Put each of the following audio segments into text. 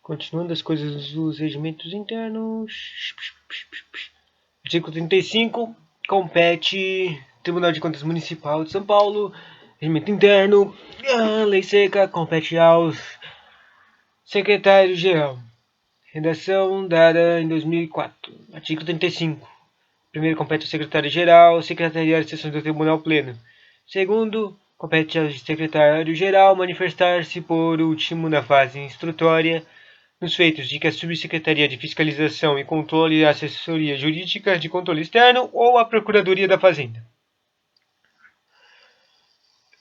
Continuando as coisas dos regimentos internos. Artigo 35. Compete Tribunal de Contas Municipal de São Paulo. Regimento interno. Lei seca. Compete aos secretário-geral. Redação dada em 2004. Artigo 35. Primeiro, compete ao secretário-geral, secretariar as sessões do Tribunal Pleno. Segundo, compete ao secretário-geral manifestar-se por último na fase instrutória nos feitos de que a Subsecretaria de Fiscalização e Controle e a Assessoria Jurídica de Controle Externo ou a Procuradoria da Fazenda.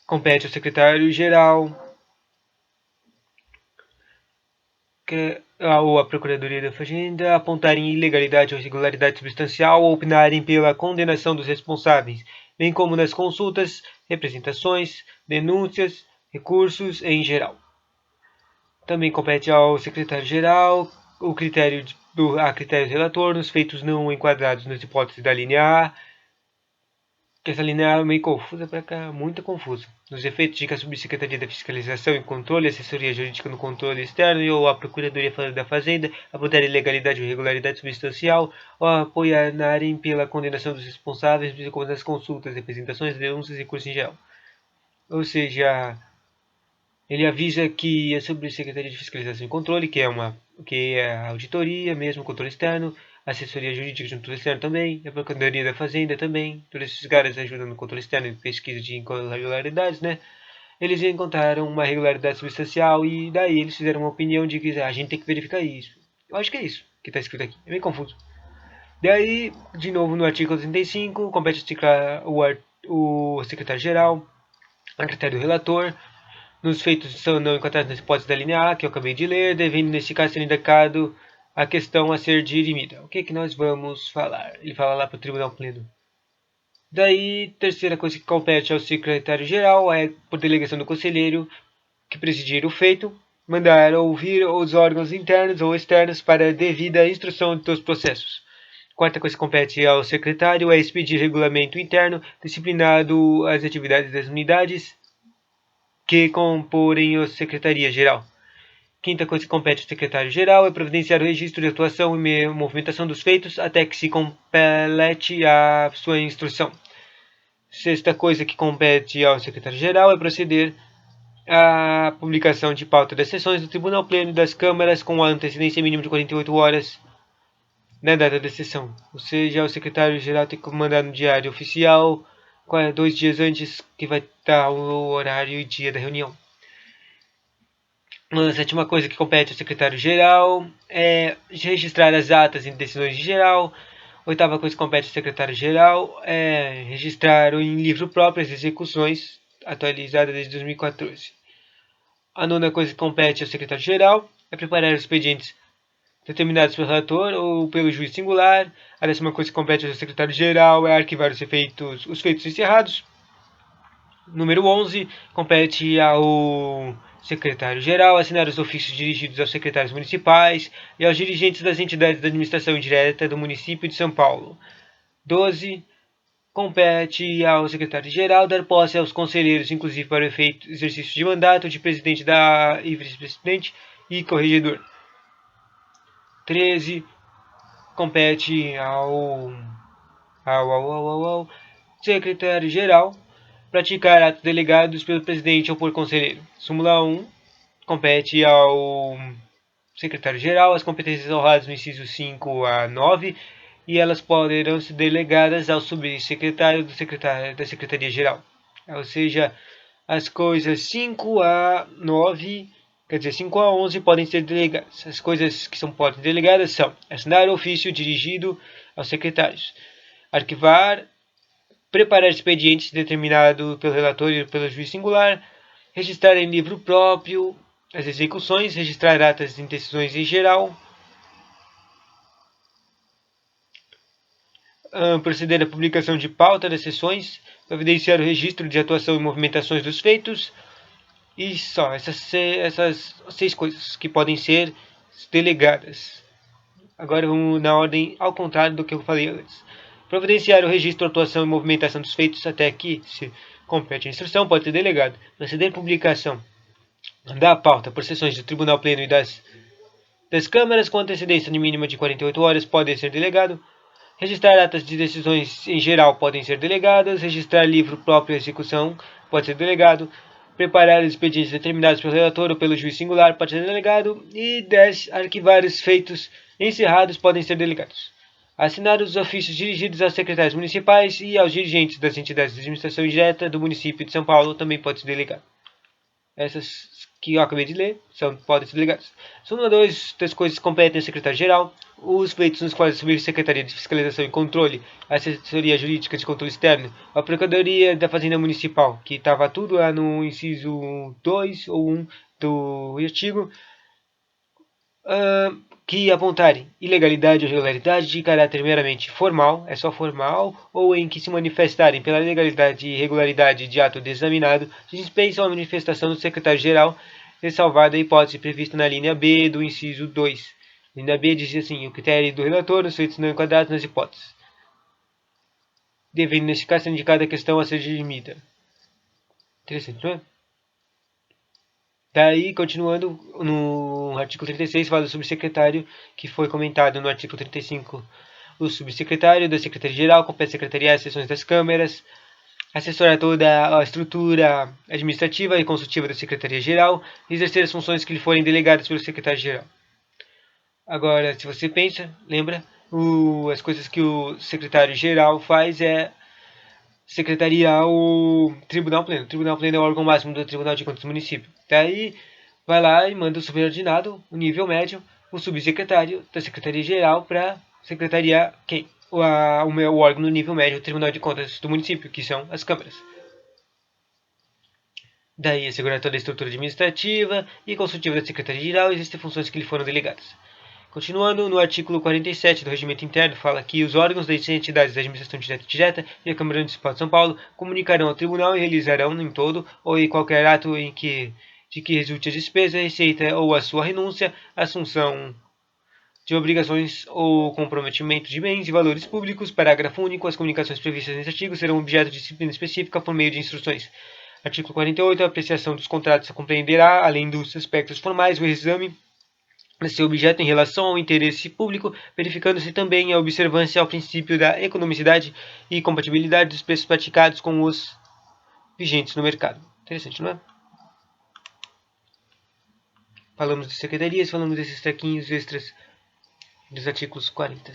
Compete ao secretário-geral ou a Procuradoria da Fazenda apontarem ilegalidade ou irregularidade substancial ou opinarem pela condenação dos responsáveis, bem como nas consultas, representações, denúncias, recursos em geral. Também compete ao secretário-geral a critério relator nos feitos não enquadrados nas hipóteses da linha A, que essa linha é meio confusa para cá, muito confusa. Nos efeitos de que a Subsecretaria da Fiscalização e Controle, a Assessoria Jurídica no Controle Externo ou a Procuradoria da Fazenda apontarem ilegalidade ou irregularidade substancial ou apoiarem pela condenação dos responsáveis como nas consultas, representações, denúncias e recursos em geral. Ou seja, ele avisa que a Subsecretaria de Fiscalização e Controle, que é a auditoria mesmo, controle externo, a assessoria jurídica de controle externo também, a Procuradoria da Fazenda também, todos esses caras ajudam no controle externo e pesquisa de irregularidades, né? Eles encontraram uma irregularidade substancial e daí eles fizeram uma opinião de que a gente tem que verificar isso. Eu acho que é isso que está escrito aqui, é meio confuso. Daí, de novo, no artigo 35, compete o secretário-geral, a critério do relator, nos feitos são não encontrados nas hipóteses da linha A, que eu acabei de ler, devendo nesse caso ser indicado a questão a ser dirimida. O que é que nós vamos falar? Ele fala lá para o Tribunal Pleno. Daí, terceira coisa que compete ao secretário-geral é, por delegação do conselheiro, que presidir o feito, mandar ouvir os órgãos internos ou externos para devida instrução dos processos. Quarta coisa que compete ao secretário é expedir regulamento interno disciplinado às atividades das unidades que comporem a Secretaria-Geral. Quinta coisa que compete ao secretário-geral é providenciar o registro de atuação e movimentação dos feitos até que se complete a sua instrução. Sexta coisa que compete ao secretário-geral é proceder à publicação de pauta das sessões do Tribunal Pleno e das câmaras com a antecedência mínima de 48 horas na data da sessão. Ou seja, o secretário-geral tem que mandar no diário oficial 2 dias antes que vai estar o horário e dia da reunião. A sétima coisa que compete ao secretário-geral é registrar as atas e decisões de geral. Oitava coisa que compete ao secretário-geral é registrar em livro próprio as execuções atualizadas desde 2014. A nona coisa que compete ao secretário-geral é preparar os expedientes determinados pelo relator ou pelo juiz singular. A décima coisa que compete ao secretário-geral é arquivar os feitos encerrados. Número 11, compete ao secretário-geral assinar os ofícios dirigidos aos secretários municipais e aos dirigentes das entidades da administração indireta do município de São Paulo. 12, compete ao secretário-geral dar posse aos conselheiros, inclusive para o efeito exercício de mandato de presidente e vice-presidente e corregedor. 13, compete ao secretário-geral praticar atos delegados pelo presidente ou por conselheiro. Súmula 1. Compete ao secretário-geral as competências honradas no inciso 5 a 9 e elas poderão ser delegadas ao subsecretário da Secretaria-Geral. Ou seja, as coisas 5 a 9, quer dizer, 5 a 11 podem ser delegadas. As coisas que podem ser delegadas são assinar o ofício dirigido aos secretários, arquivar, preparar expedientes determinado pelo relator e pelo juiz singular, registrar em livro próprio as execuções, registrar atas de decisões em geral, proceder à publicação de pauta das sessões, providenciar o registro de atuação e movimentações dos feitos, e só essas 6 coisas que podem ser delegadas. Agora vamos na ordem ao contrário do que eu falei antes. Providenciar o registro, atuação e movimentação dos feitos até que, se compete a instrução, pode ser delegado. Proceder à publicação da pauta por sessões do Tribunal Pleno e das das câmaras com antecedência de mínima de 48 horas podem ser delegado. Registrar atas de decisões em geral podem ser delegadas. Registrar livro próprio de execução pode ser delegado. Preparar expedientes determinados pelo relator ou pelo juiz singular pode ser delegado. E 10. Arquivar os feitos encerrados podem ser delegados. Assinar os ofícios dirigidos aos secretários municipais e aos dirigentes das entidades de administração direta do município de São Paulo também pode ser delegado. Essas que eu acabei de ler podem ser delegadas. Súmula 2 das coisas competem ao secretário-geral. Os feitos nos quais a Subsecretaria de Fiscalização e Controle, a Assessoria Jurídica de Controle Externo, a Procuradoria da Fazenda Municipal, que estava tudo lá no inciso 2 ou 1 do artigo, que apontarem ilegalidade ou irregularidade de caráter meramente formal, é só formal, ou em que se manifestarem pela legalidade e irregularidade de ato examinado, se dispensam a manifestação do secretário-geral, ressalvada a hipótese prevista na linha B do inciso 2. A linha B diz assim: o critério do relator, os feitos não enquadrados nas hipóteses, devendo neste caso ser indicada a questão a ser dirimida. Interessante, não é? Daí, continuando, no artigo 36, fala do subsecretário, que foi comentado no artigo 35. O subsecretário da Secretaria-Geral compete secretariar as sessões das câmeras, assessorar toda a estrutura administrativa e consultiva da Secretaria-Geral e exercer as funções que lhe forem delegadas pelo secretário-geral. Agora, se você pensa, lembra, as coisas que o secretário-geral faz é secretariar o Tribunal Pleno. O Tribunal Pleno é o órgão máximo do Tribunal de Contas do município. Daí, vai lá e manda o subordinado, o nível médio, o subsecretário da Secretaria-Geral para secretariar quem? O órgão no nível médio, o Tribunal de Contas do município, que são as câmaras. Daí, assegurar toda a estrutura administrativa e consultiva da Secretaria-Geral e existem funções que lhe foram delegadas. Continuando, no artigo 47 do Regimento Interno, fala que os órgãos das entidades da administração direta e indireta e a Câmara Municipal de São Paulo comunicarão ao Tribunal e realizarão em todo ou em qualquer ato de que resulte a despesa, a receita ou a sua renúncia, assunção de obrigações ou comprometimento de bens e valores públicos. Parágrafo único. As comunicações previstas neste artigo serão objeto de disciplina específica por meio de instruções. Artigo 48. A apreciação dos contratos compreenderá, além dos aspectos formais, o exame de seu objeto em relação ao interesse público, verificando-se também a observância ao princípio da economicidade e compatibilidade dos preços praticados com os vigentes no mercado. Interessante, não é? Falamos de secretarias, falamos desses trequinhos extras dos artigos 40.